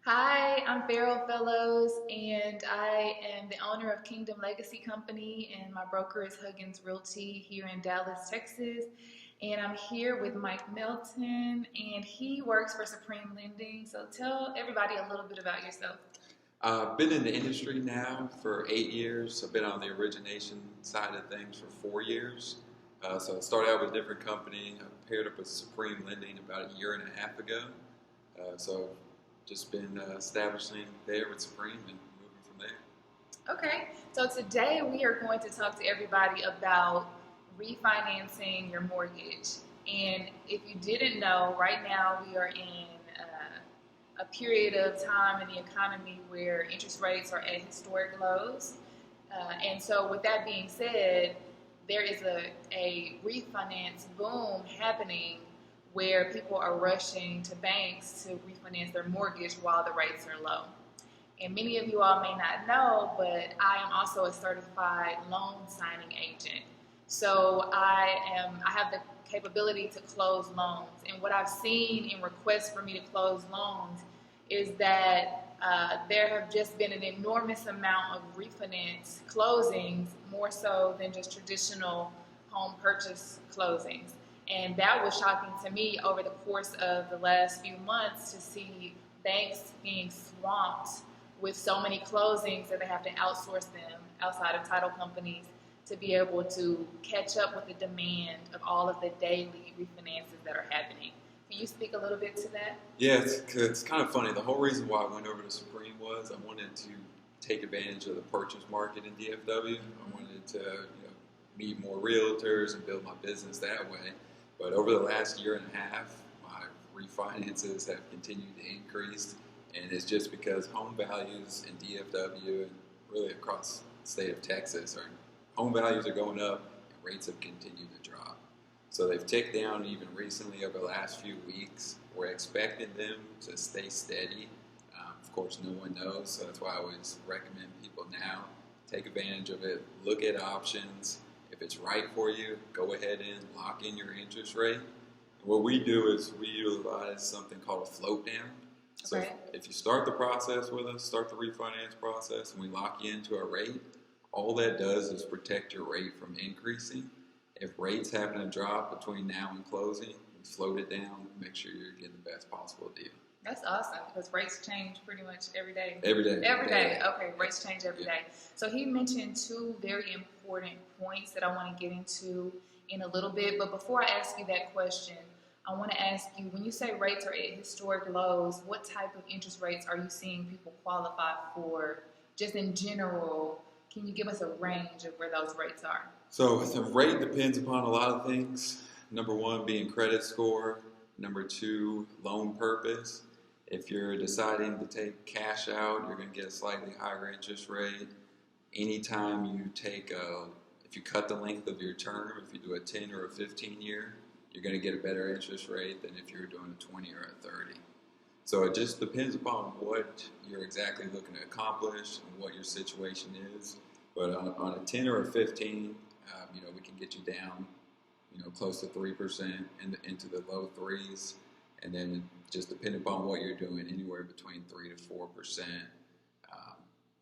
Hi, I'm Ferrell Fellows, and I am the owner of Kingdom Legacy Company, and my broker is Huggins Realty here in Dallas, Texas. And I'm here with Mike Melton, and he works for Supreme Lending. So tell everybody a little bit about yourself. I've been in the industry now for 8 years. I've been on the origination side of things for 4 years. So I started out with a different company. I paired up with Supreme Lending about a year and a half ago. So just been establishing there with Supreme and moving from there. Okay, so today we are going to talk to everybody about refinancing your mortgage. And if you didn't know, right now we are in a period of time in the economy where interest rates are at historic lows. And so, with that being said, there is a refinance boom happening where people are rushing to banks to refinance their mortgage while the rates are low. And many of you all may not know, but I am also a certified loan signing agent. So I have the capability to close loans. And what I've seen in requests for me to close loans is that there have just been an enormous amount of refinance closings, more so than just traditional home purchase closings. And that was shocking to me over the course of the last few months to see banks being swamped with so many closings that they have to outsource them outside of title companies to be able to catch up with the demand of all of the daily refinances that are happening. Can you speak a little bit to that? Yeah, it's kind of funny. The whole reason why I went over to Supreme was I wanted to take advantage of the purchase market in DFW. I wanted to meet more realtors and build my business that way. But over the last year and a half, my refinances have continued to increase, and it's just because home values in DFW and really across the state of Texas home values are going up and rates have continued to drop. So they've ticked down even recently over the last few weeks. We're expecting them to stay steady. Of course, no one knows, so that's why I always recommend people now take advantage of it, look at options. If it's right for you, go ahead and lock in your interest rate. And what we do is we utilize something called a float down. So Okay. if you start the process with us, start the refinance process, and we lock you into a rate, all that does is protect your rate from increasing. If rates happen to drop between now and closing, we float it down, make sure you're getting the best possible deal. That's awesome because rates change pretty much every day. Every day. Every day. Okay, rates change every day. So he mentioned two very important points that I want to get into in a little bit. But before I ask you that question, I want to ask you, when you say rates are at historic lows, what type of interest rates are you seeing people qualify for? Just in general, can you give us a range of where those rates are? So the rate depends upon a lot of things. Number one being credit score. Number two, loan purpose. If you're deciding to take cash out, you're going to get a slightly higher interest rate. Anytime if you cut the length of your term, if you do a 10 or a 15 year, you're going to get a better interest rate than if you're doing a 20 or a 30. So it just depends upon what you're exactly looking to accomplish and what your situation is. But on a 10 or a 15, we can get you down, close to 3% into the low threes, and then just depending upon what you're doing, anywhere between 3 to 4%.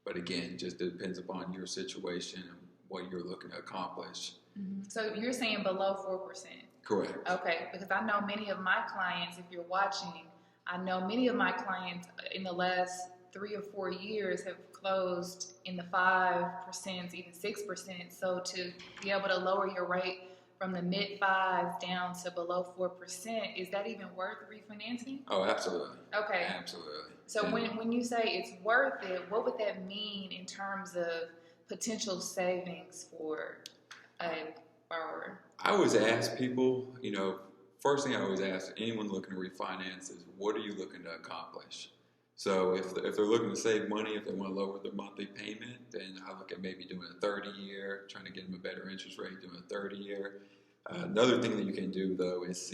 But again, just depends upon your situation and what you're looking to accomplish. Mm-hmm. So you're saying below 4%? Correct. Okay, because I know many of my clients, if you're watching, I know many of my clients in the last 3 or 4 years have closed in the 5%, even 6%. So to be able to lower your rate from the mid fives down to below 4%, is that even worth refinancing? Oh, absolutely. Okay. Absolutely. So when you say it's worth it, what would that mean in terms of potential savings for a borrower? I always ask people, first thing I always ask anyone looking to refinance is, what are you looking to accomplish? So if they're looking to save money, if they want to lower their monthly payment, then I look at maybe doing a 30-year, trying to get them a better interest rate, doing a 30-year. Another thing that you can do, though, is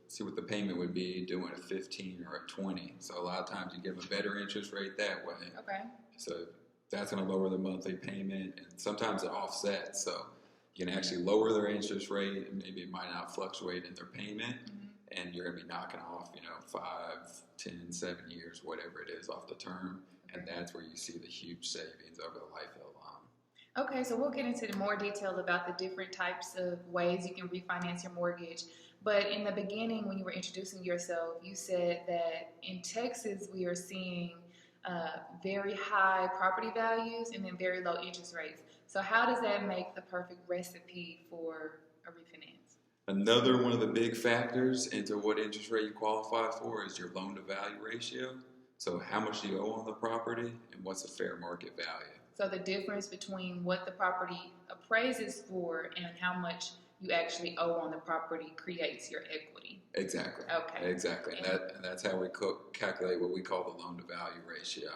see what the payment would be doing a 15 or a 20. So a lot of times you give them a better interest rate that way. Okay. So that's going to lower the monthly payment, and sometimes it offsets. So you can actually lower their interest rate, and maybe it might not fluctuate in their payment. Mm-hmm. and you're going to be knocking off, 5, 10, 7 years, whatever it is, off the term, and that's where you see the huge savings over the life of the loan. Okay, so we'll get into more detail about the different types of ways you can refinance your mortgage. But in the beginning, when you were introducing yourself, you said that in Texas we are seeing very high property values and then very low interest rates. So how does that make the perfect recipe for a refinance? Another one of the big factors into what interest rate you qualify for is your loan to value ratio. So how much do you owe on the property and what's the fair market value? So the difference between what the property appraises for and how much you actually owe on the property creates your equity. Exactly. Okay. Exactly. And that's how we calculate what we call the loan to value ratio.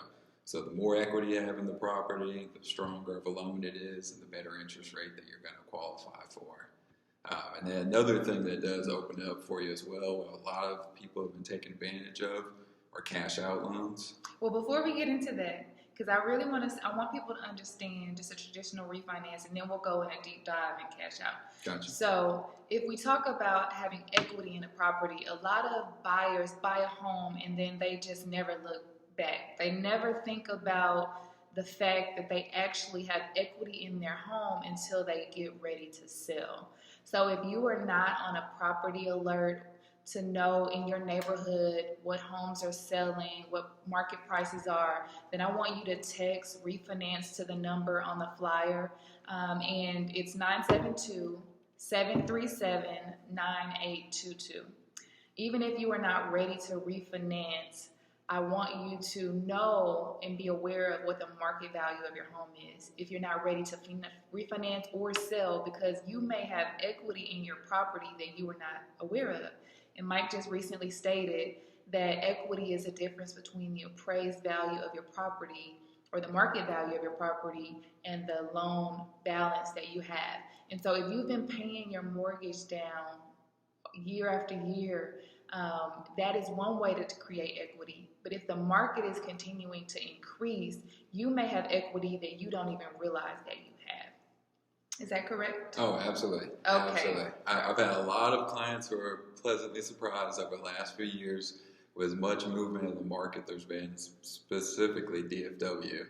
So the more equity you have in the property, the stronger of a loan it is, and the better interest rate that you're going to qualify for. And then another thing that does open up for you as well, what a lot of people have been taking advantage of, are cash out loans. Well, before we get into that, because I want people to understand just a traditional refinance, and then we'll go in a deep dive and cash out. Gotcha. So if we talk about having equity in a property, a lot of buyers buy a home and then they just never look back. They never think about the fact that they actually have equity in their home until they get ready to sell. So if you are not on a property alert to know in your neighborhood what homes are selling, what market prices are, then I want you to text refinance to the number on the flyer. And it's 972-737-9822. Even if you are not ready to refinance, I want you to know and be aware of what the market value of your home is if you're not ready to refinance or sell, because you may have equity in your property that you are not aware of. And Mike just recently stated that equity is a difference between the appraised value of your property or the market value of your property and the loan balance that you have. And so if you've been paying your mortgage down year after year, that is one way to create equity. But if the market is continuing to increase, you may have equity that you don't even realize that you have. Is that correct? Oh, absolutely. Okay. Absolutely. I've had a lot of clients who are pleasantly surprised over the last few years with as much movement in the market there's been, specifically DFW.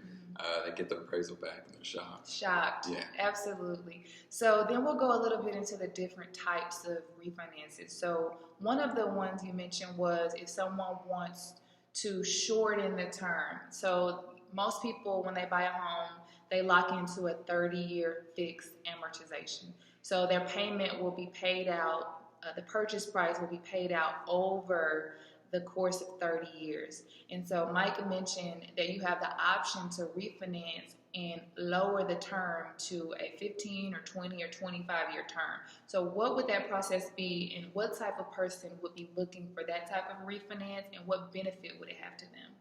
They get their appraisal back and they're shocked. Shocked. Yeah. Absolutely. So then we'll go a little bit into the different types of refinances. So one of the ones you mentioned was if someone wants to shorten the term. So most people, when they buy a home, they lock into a 30-year fixed amortization. So their payment will be paid out, the purchase price will be paid out over the course of 30 years. And so Mike mentioned that you have the option to refinance and lower the term to a 15 or 20 or 25-year term. So what would that process be, and what type of person would be looking for that type of refinance, and what benefit would it have to them?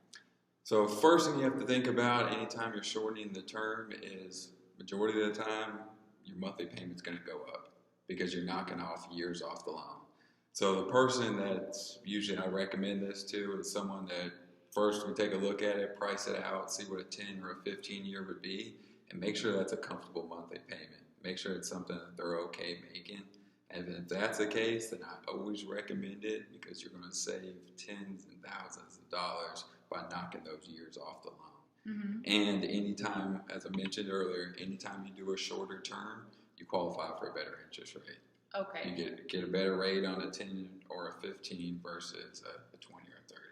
So first thing you have to think about anytime you're shortening the term is majority of the time your monthly payment's going to go up because you're knocking off years off the loan. So the person that's usually I recommend this to is someone that first we take a look at it, price it out, see what a 10 or a 15 year would be, and make sure that's a comfortable monthly payment. Make sure it's something that they're okay making. And if that's the case, then I always recommend it because you're going to save tens and thousands of dollars by knocking those years off the loan. Mm-hmm. And anytime, as I mentioned earlier, anytime you do a shorter term, you qualify for a better interest rate. Okay. You get a better rate on a 10 or a 15 versus a 20 or a 30.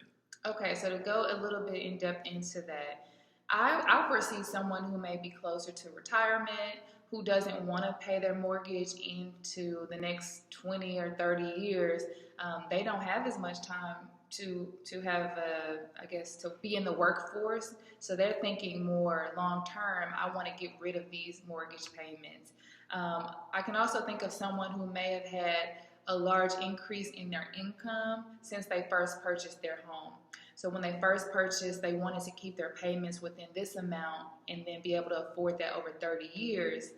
Okay, so to go a little bit in depth into that, I foresee someone who may be closer to retirement, who doesn't want to pay their mortgage into the next 20 or 30 years. They don't have as much time to have, to be in the workforce. So they're thinking more long term, I want to get rid of these mortgage payments. I can also think of someone who may have had a large increase in their income since they first purchased their home. So when they first purchased, they wanted to keep their payments within this amount and then be able to afford that over 30 years.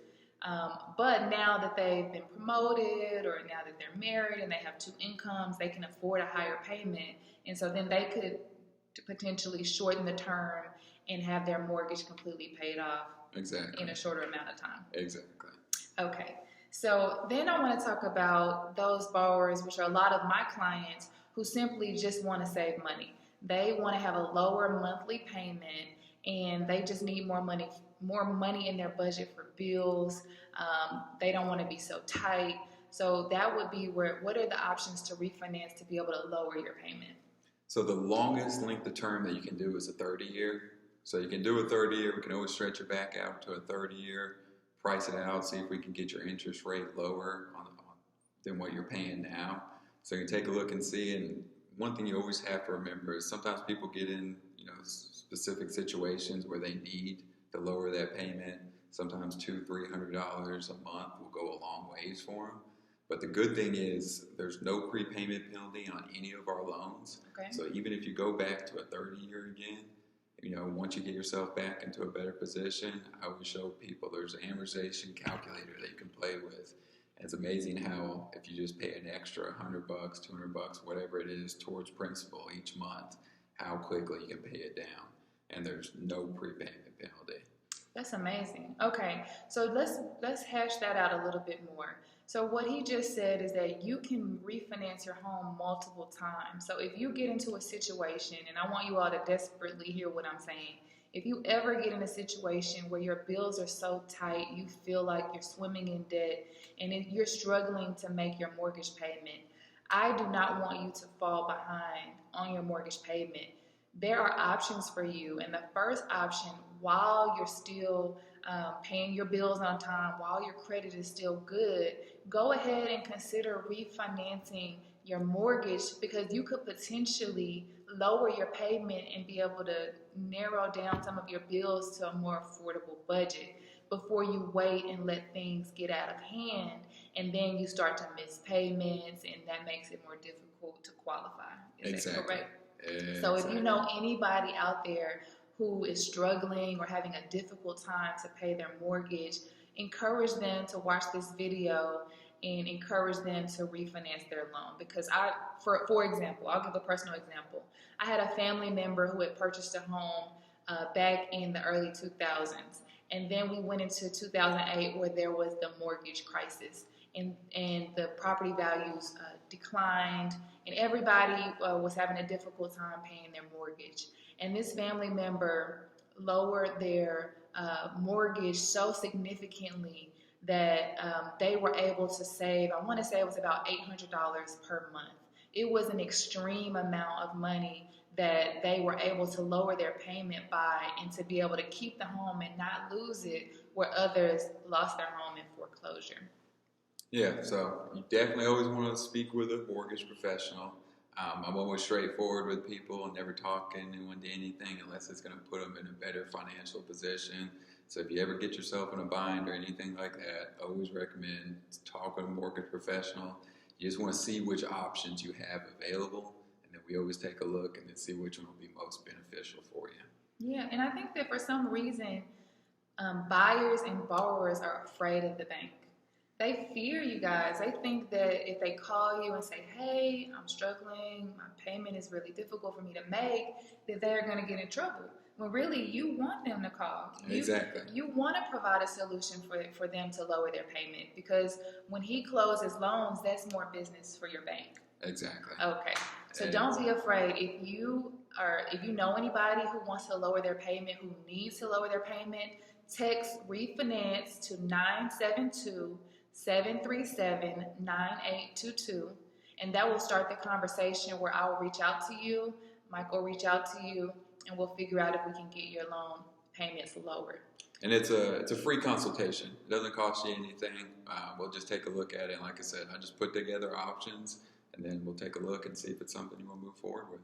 But now that they've been promoted or now that they're married and they have two incomes, they can afford a higher payment. And so then they could potentially shorten the term and have their mortgage completely paid off. Exactly. In a shorter amount of time. Exactly. Okay. So then I want to talk about those borrowers, which are a lot of my clients, who simply just want to save money. They want to have a lower monthly payment, and they just need more money in their budget for bills. They don't want to be so tight. So that would be where. What are the options to refinance to be able to lower your payment? So the longest length of term that you can do is a 30-year. So you can do a 30-year. We can always stretch it back out to a 30-year, price it out, see if we can get your interest rate lower than what you're paying now. So you can take a look and see. And one thing you always have to remember is sometimes people get in, specific situations where they need to lower that payment. Sometimes $200-300 a month will go a long ways for them. But the good thing is there's no prepayment penalty on any of our loans. Okay. So even if you go back to a 30-year again, once you get yourself back into a better position, I always show people there's an amortization calculator that you can play with. And it's amazing how if you just pay an extra $100, $200, whatever it is towards principal each month, how quickly you can pay it down. And there's no prepayment penalty. That's amazing. Okay, so let's hash that out a little bit more. So what he just said is that you can refinance your home multiple times. So if you get into a situation, and I want you all to desperately hear what I'm saying, if you ever get in a situation where your bills are so tight, you feel like you're swimming in debt, and you're struggling to make your mortgage payment, I do not want you to fall behind on your mortgage payment. There are options for you, and the first option, while you're still paying your bills on time, while your credit is still good, go ahead and consider refinancing your mortgage, because you could potentially lower your payment and be able to narrow down some of your bills to a more affordable budget before you wait and let things get out of hand, and then you start to miss payments, and that makes it more difficult to qualify. Is that correct? Exactly. So if you know anybody out there who is struggling or having a difficult time to pay their mortgage, encourage them to watch this video and encourage them to refinance their loan. Because for example, I'll give a personal example. I had a family member who had purchased a home back in the early 2000s. And then we went into 2008 where there was the mortgage crisis. And the property values declined, and everybody was having a difficult time paying their mortgage. And this family member lowered their mortgage so significantly that they were able to save, I want to say it was about $800 per month. It was an extreme amount of money that they were able to lower their payment by, and to be able to keep the home and not lose it where others lost their home in foreclosure. Yeah, so you definitely always want to speak with a mortgage professional. I'm always straightforward with people and never talk anyone into anything unless it's going to put them in a better financial position. So if you ever get yourself in a bind or anything like that, I always recommend talk with a mortgage professional. You just want to see which options you have available, and then we always take a look and then see which one will be most beneficial for you. Yeah, and I think that for some reason, buyers and borrowers are afraid of the bank. They fear you guys. They think that if they call you and say, hey, I'm struggling, my payment is really difficult for me to make, that they're going to get in trouble. When really you want them to call. Exactly. You want to provide a solution for them to lower their payment, because when he closes loans, that's more business for your bank. Exactly. Okay. So don't be afraid. If you know anybody who wants to lower their payment, who needs to lower their payment, text refinance to 972-737-9822, and that will start the conversation where I will reach out to you, Mike will reach out to you, and we'll figure out if we can get your loan payments lowered. And it's a free consultation. It doesn't cost you anything. We'll just take a look at it. And like I said, I just put together options, and then we'll take a look and see if it's something you want to move forward with.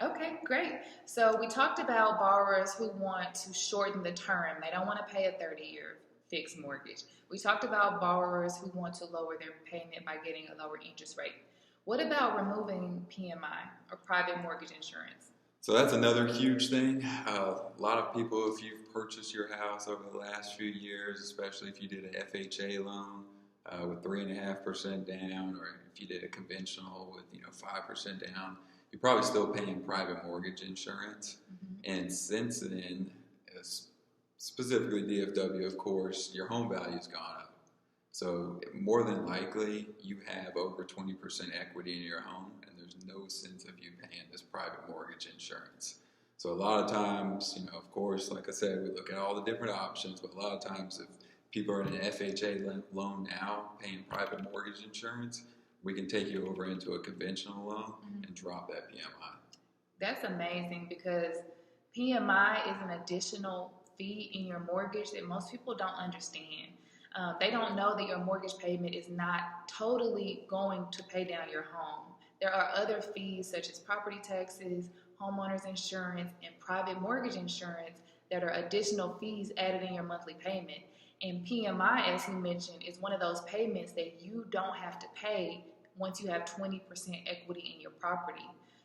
Okay, great. So we talked about borrowers who want to shorten the term. They don't want to pay a 30-year fixed mortgage. We talked about borrowers who want to lower their payment by getting a lower interest rate. What about removing PMI, or private mortgage insurance? So that's another huge thing. A lot of people, if you've purchased your house over the last few years, especially if you did an FHA loan with 3.5% down, or if you did a conventional with 5% down, you're probably still paying private mortgage insurance. Mm-hmm. And since then, specifically DFW, of course, your home value's gone up. So more than likely, you have over 20% equity in your home, and there's no sense of you paying this private mortgage insurance. So a lot of times, of course, like I said, we look at all the different options, but a lot of times if people are in an FHA loan now paying private mortgage insurance, we can take you over into a conventional loan and drop that PMI. That's amazing because PMI is an additional fee in your mortgage that most people don't understand. They don't know that your mortgage payment is not totally going to pay down your home. There are other fees such as property taxes, homeowners insurance, and private mortgage insurance that are additional fees added in your monthly payment. And PMI, as he mentioned, is one of those payments that you don't have to pay once you have 20% equity in your property.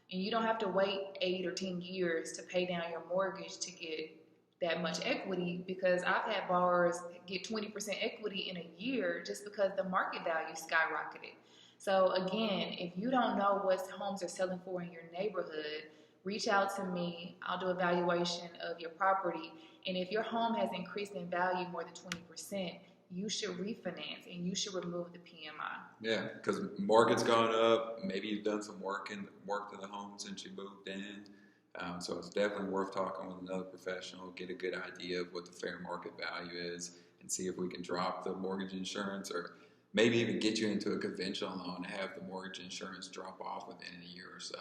And you don't have to wait 8 or 10 years to pay down your mortgage to get that much equity, because I've had borrowers get 20% equity in a year just because the market value skyrocketed. So again, if you don't know what homes are selling for in your neighborhood, reach out to me. I'll do a valuation of your property. And if your home has increased in value more than 20%, you should refinance and you should remove the PMI. Yeah, because market's gone up. Maybe you've done some work to the home since you moved in. So it's definitely worth talking with another professional, get a good idea of what the fair market value is, and see if we can drop the mortgage insurance, or maybe even get you into a conventional loan and have the mortgage insurance drop off within a year or so.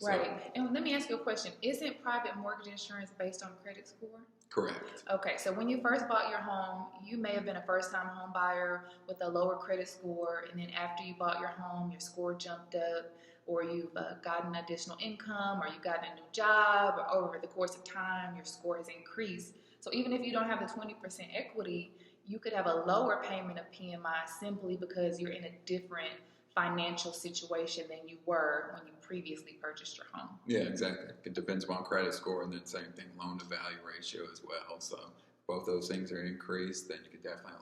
Right. And let me ask you a question. Isn't private mortgage insurance based on credit score? Correct. Okay, so when you first bought your home, you may have been a first-time home buyer with a lower credit score, and then after you bought your home, your score jumped up, or you've gotten additional income, or you've gotten a new job, or over the course of time, your score has increased. So even if you don't have the 20% equity, you could have a lower payment of PMI simply because you're in a different financial situation than you were when you previously purchased your home. Yeah, exactly. It depends upon credit score, and then same thing, loan to value ratio as well. So both those things are increased, then you could definitely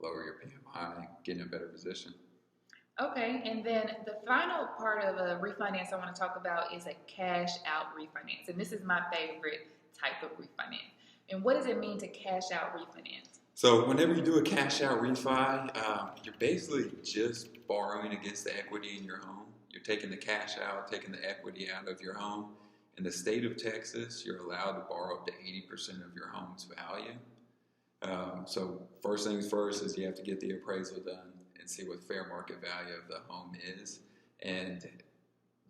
lower your PMI and get in a better position. Okay, and then the final part of a refinance I want to talk about is a cash out refinance. And this is my favorite type of refinance. And what does it mean to cash out refinance? So whenever you do a cash out refi, you're basically just borrowing against the equity in your home. You're taking the cash out, taking the equity out of your home. In the state of Texas, you're allowed to borrow up to 80% of your home's value. So first things first is you have to get the appraisal done and see what fair market value of the home is. And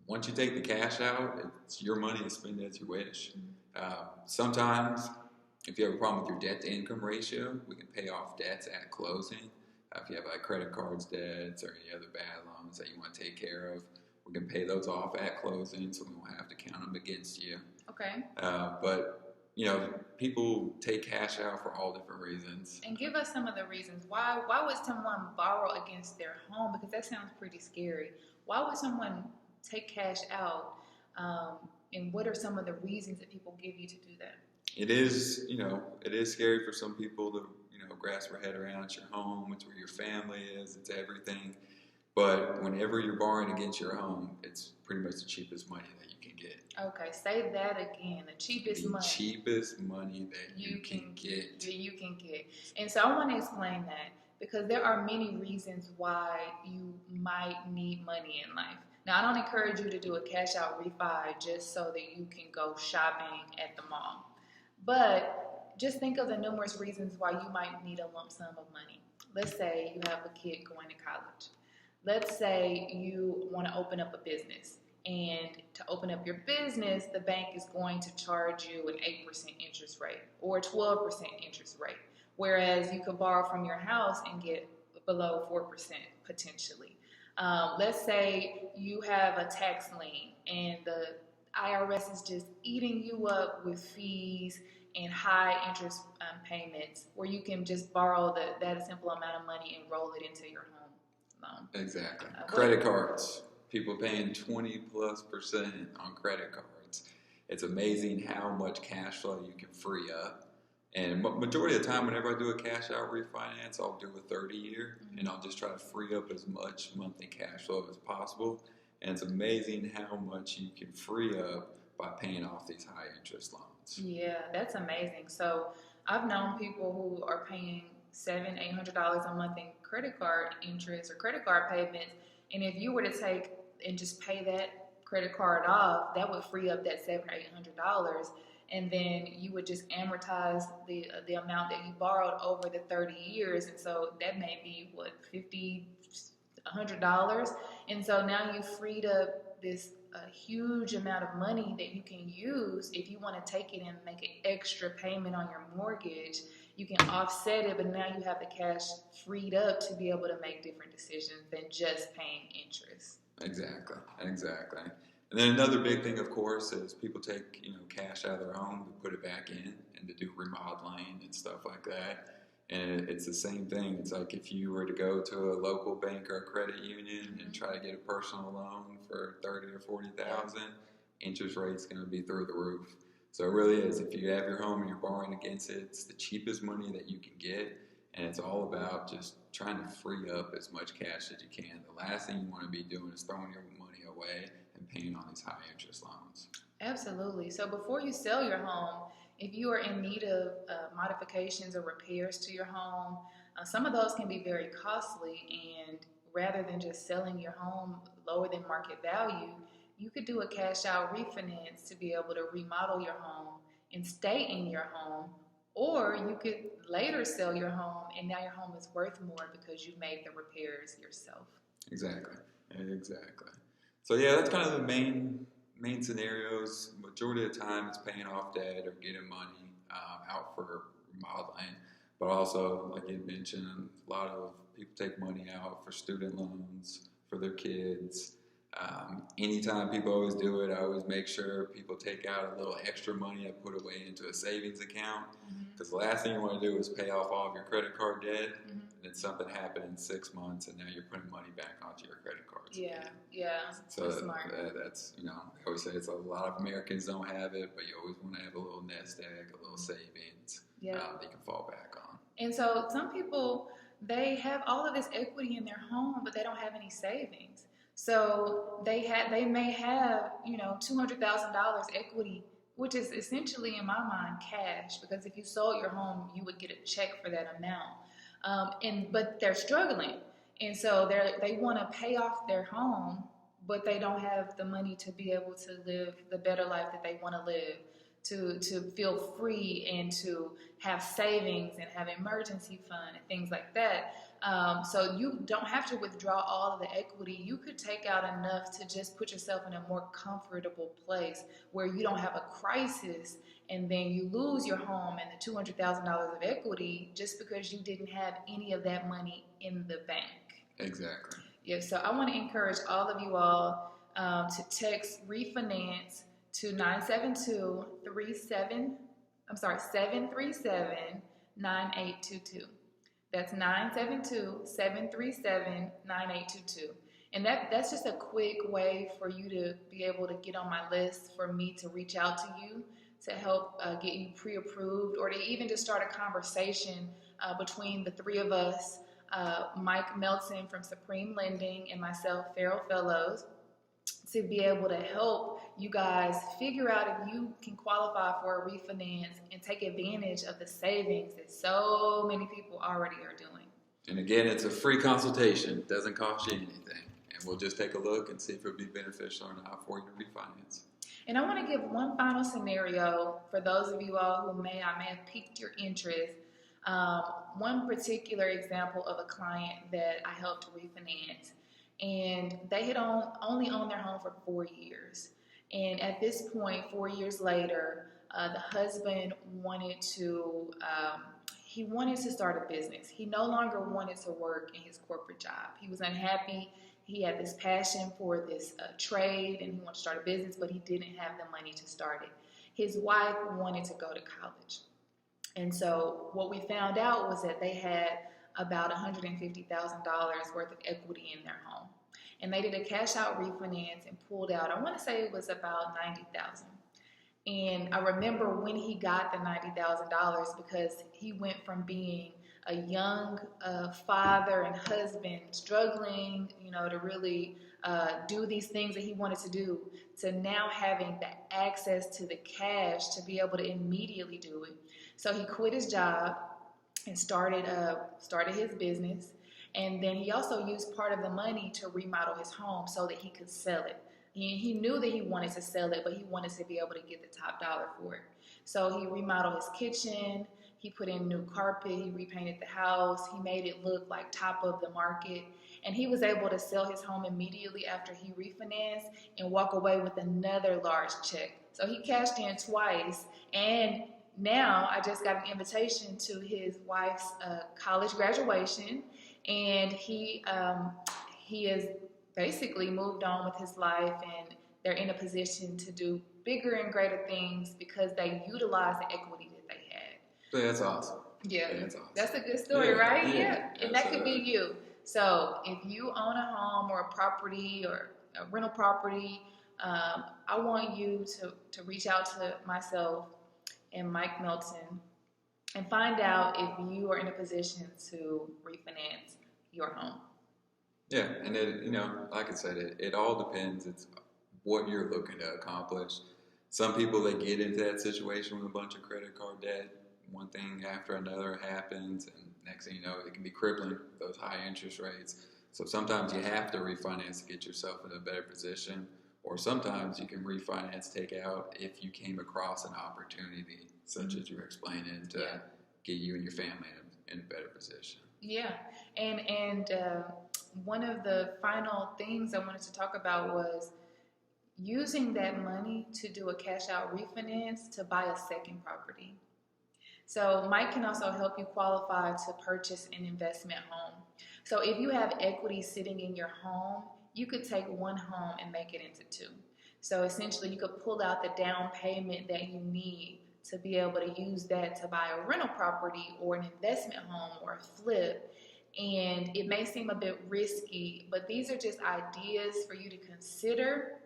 once you take the cash out, it's your money to spend as you wish. Sometimes, if you have a problem with your debt to income ratio, we can pay off debts at closing. If you have like credit cards debts or any other bad loans that you want to take care of, we can pay those off at closing, so we won't have to count them against you. Okay. But people take cash out for all different reasons. And give us some of the reasons. Why would someone borrow against their home? Because that sounds pretty scary. Why would someone take cash out? And what are some of the reasons that people give you to do that? It is scary for some people to, grasp their head around. It's your home, it's where your family is, it's everything. But whenever you're borrowing against your home, it's pretty much the cheapest money that you can get. Okay, say that again. The cheapest money. The cheapest money that you can get. That you can get. And so I want to explain that because there are many reasons why you might need money in life. Now, I don't encourage you to do a cash out refi just so that you can go shopping at the mall. But just think of the numerous reasons why you might need a lump sum of money. Let's say you have a kid going to college. Let's say you want to open up a business. And to open up your business, the bank is going to charge you an 8% interest rate or a 12% interest rate. Whereas you could borrow from your house and get below 4% potentially. Let's say you have a tax lien and the IRS is just eating you up with fees and high interest payments, where you can just borrow that simple amount of money and roll it into your home loan. Exactly. Credit cards. People paying 20+% on credit cards. It's amazing how much cash flow you can free up. And majority of the time, whenever I do a cash out refinance, I'll do a 30-year, and I'll just try to free up as much monthly cash flow as possible. And it's amazing how much you can free up by paying off these high interest loans. Yeah, that's amazing. So I've known people who are paying $700-800 a month in credit card interest or credit card payments. And if you were to take and just pay that credit card off, that would free up that $700 or $800, and then you would just amortize the amount that you borrowed over the 30 years, and so that may be what, $50, $100, and so now you freed up this huge amount of money that you can use if you want to take it and make an extra payment on your mortgage. You can offset it, but now you have the cash freed up to be able to make different decisions than just paying interest. Exactly. And then another big thing, of course, is people take cash out of their home to put it back in and to do remodeling and stuff like that. And it's the same thing. It's like if you were to go to a local bank or a credit union and try to get a personal loan for $30,000 or $40,000, interest rate's going to be through the roof. So it really is. If you have your home and you're borrowing against it, it's the cheapest money that you can get, and it's all about just trying to free up as much cash as you can. The last thing you want to be doing is throwing your money away and paying on these high interest loans. Absolutely. So before you sell your home, if you are in need of modifications or repairs to your home, some of those can be very costly, and rather than just selling your home lower than market value, you could do a cash out refinance to be able to remodel your home and stay in your home, or you could later sell your home and now your home is worth more because you made the repairs yourself. Exactly. So yeah, that's kind of the main scenarios. Majority of the time it's paying off debt or getting money out for remodeling, but also, like you mentioned, a lot of people take money out for student loans for their kids. Anytime people always do it, I always make sure people take out a little extra money and put away into a savings account, because the last thing you want to do is pay off all of your credit card debt, and then something happened in 6 months and now you're putting money back onto your credit cards. So that's smart. That's, I always say it's a lot of Americans don't have it, but you always want to have a little nest egg, a little savings that you can fall back on. And so some people, they have all of this equity in their home, but they don't have any savings. So they may have $200,000 equity, which is essentially, in my mind, cash, because if you sold your home, you would get a check for that amount. But they're struggling, and so they want to pay off their home, but they don't have the money to be able to live the better life that they want to live, to feel free and to have savings and have emergency fund and things like that. So you don't have to withdraw all of the equity. You could take out enough to just put yourself in a more comfortable place where you don't have a crisis and then you lose your home and the $200,000 of equity just because you didn't have any of that money in the bank. Exactly. Yeah, so I want to encourage all of you all to text refinance to 737-9822. That's 972-737-9822. And that's just a quick way for you to be able to get on my list, for me to reach out to you to help get you pre-approved, or to even just start a conversation between the three of us, Mike Melton from Supreme Lending and myself, Ferrell Fellows, to be able to help you guys figure out if you can qualify for a refinance and take advantage of the savings that so many people already are doing. And again, it's a free consultation. It doesn't cost you anything. And we'll just take a look and see if it would be beneficial or not for you to refinance. And I want to give one final scenario for those of you all who may have piqued your interest. One particular example of a client that I helped refinance, and they had only owned their home for 4 years. And at this point, 4 years later, the husband wanted to start a business. He no longer wanted to work in his corporate job. He was unhappy. He had this passion for this trade, and he wanted to start a business, but he didn't have the money to start it. His wife wanted to go to college. And so what we found out was that they had about $150,000 worth of equity in their home. And they did a cash out refinance and pulled out, I want to say it was about $90,000. And I remember when he got the $90,000, because he went from being a young father and husband, struggling, to really do these things that he wanted to do, to now having the access to the cash to be able to immediately do it. So he quit his job and started his business. And then he also used part of the money to remodel his home so that he could sell it. He knew that he wanted to sell it, but he wanted to be able to get the top dollar for it. So he remodeled his kitchen, he put in new carpet, he repainted the house, he made it look like top of the market. And he was able to sell his home immediately after he refinanced and walk away with another large check. So he cashed in twice. And now I just got an invitation to his wife's college graduation, and he has basically moved on with his life, and they're in a position to do bigger and greater things because they utilize the equity that they had. So that's awesome. Yeah, that's awesome. That's a good story, Yeah, right? yeah, And that could be you. So if you own a home or a property or a rental property, I want you to reach out to myself and Mike Melton and find out if you are in a position to refinance your home. Yeah, and it, like I said, it all depends. It's what you're looking to accomplish. Some people, they get into that situation with a bunch of credit card debt. One thing after another happens, and next thing you know, it can be crippling, those high interest rates. So sometimes you have to refinance to get yourself in a better position, or sometimes you can refinance, take out if you came across an opportunity, such as you're explaining, to get you and your family in a better position. Yeah, and one of the final things I wanted to talk about was using that money to do a cash out refinance to buy a second property. So Mike can also help you qualify to purchase an investment home. So if you have equity sitting in your home, you could take one home and make it into two. So essentially you could pull out the down payment that you need to be able to use that to buy a rental property or an investment home or a flip. And it may seem a bit risky, but these are just ideas for you to consider,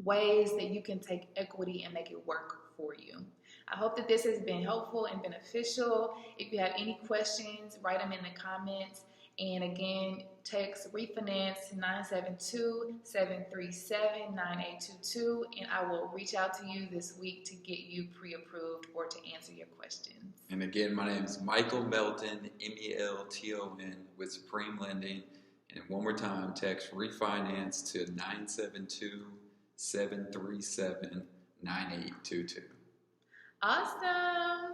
ways that you can take equity and make it work for you. I hope that this has been helpful and beneficial. If you have any questions, write them in the comments. And again, text refinance to 972-737-9822, and I will reach out to you this week to get you pre-approved or to answer your questions. And again, my name is Michael Melton, Melton, with Supreme Lending. And one more time, text refinance to 972-737-9822. Awesome.